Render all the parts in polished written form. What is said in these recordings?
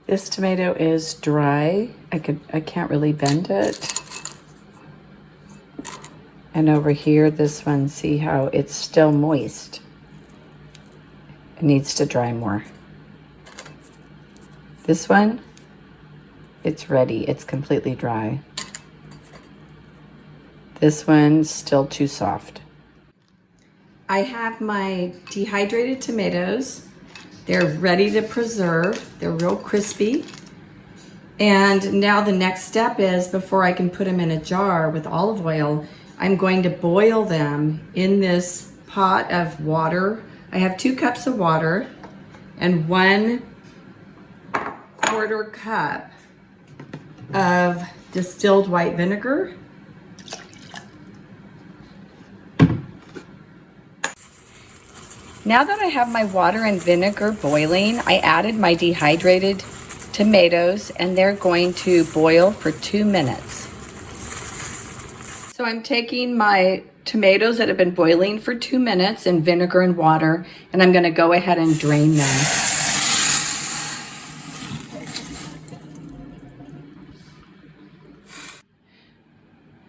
This tomato is dry. I can't really bend it. And over here, this one, see how it's still moist. It needs to dry more. This one, it's ready. It's completely dry. This one's still too soft. I have my dehydrated tomatoes. They're ready to preserve. They're real crispy. And now the next step is, before I can put them in a jar with olive oil, I'm going to boil them in this pot of water. I have 2 cups of water and 1/4 cup of distilled white vinegar. Now that I have my water and vinegar boiling, I added my dehydrated tomatoes and they're going to boil for 2 minutes. So I'm taking my tomatoes that have been boiling for 2 minutes in vinegar and water, and I'm going to go ahead and drain them.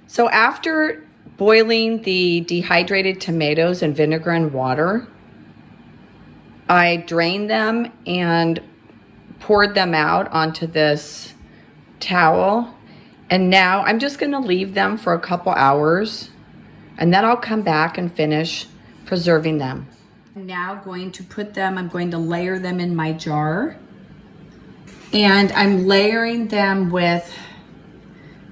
So after boiling the dehydrated tomatoes in vinegar and water, I drained them and poured them out onto this towel. And now I'm just going to leave them for a couple hours, and then I'll come back and finish preserving them. I'm now going to I'm going to layer them in my jar. And I'm layering them with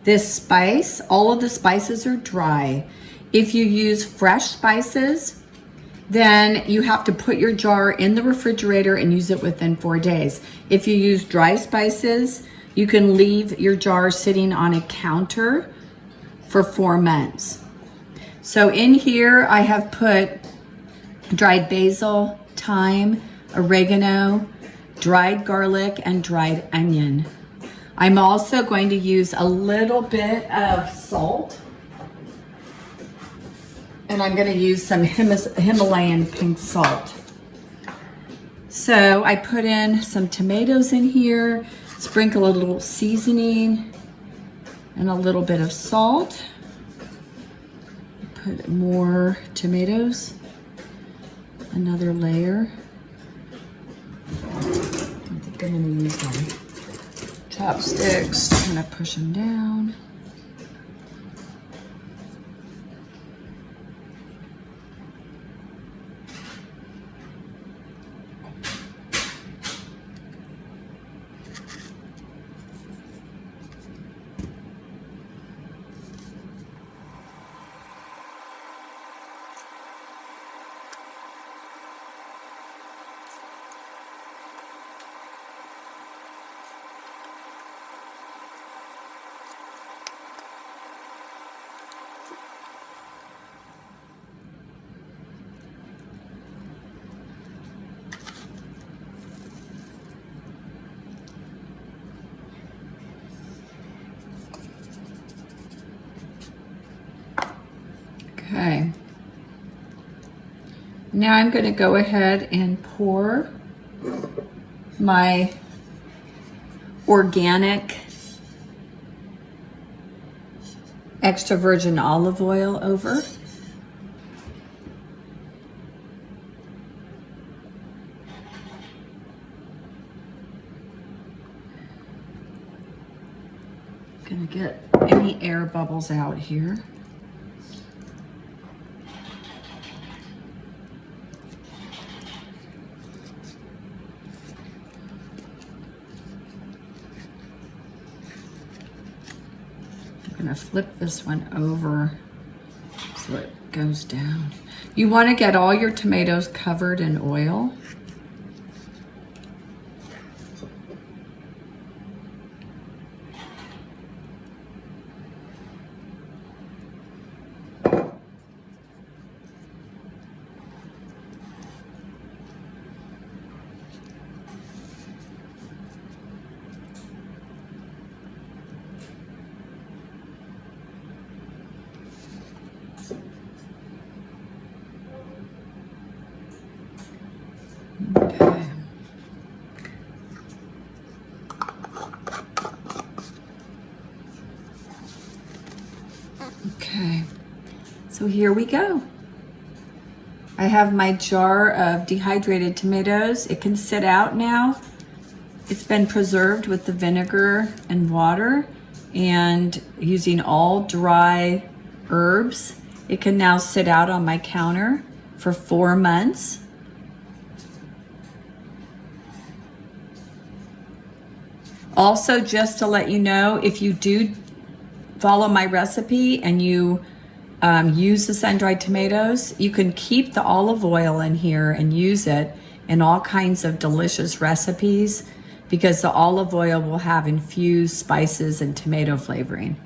this spice. All of the spices are dry. If you use fresh spices, then you have to put your jar in the refrigerator and use it within 4 days. If you use dry spices, you can leave your jar sitting on a counter for 4 months. So in here I have put dried basil, thyme, oregano, dried garlic, and dried onion. I'm also going to use a little bit of salt. And I'm going to use some Himalayan pink salt. So I put in some tomatoes in here, sprinkle a little seasoning and a little bit of salt. Put more tomatoes, another layer. I think I'm going to use my chopsticks to kind of push them down. Okay, now I'm going to go ahead and pour my organic extra virgin olive oil over. Gonna get any air bubbles out here. I'm gonna flip this one over so it goes down. You want to get all your tomatoes covered in oil. Okay. So here we go. I have my jar of dehydrated tomatoes. It can sit out now. It's been preserved with the vinegar and water and using all dry herbs. It can now sit out on my counter for 4 months. Also, just to let you know, if you do follow my recipe and you use the sun-dried tomatoes, you can keep the olive oil in here and use it in all kinds of delicious recipes because the olive oil will have infused spices and tomato flavoring.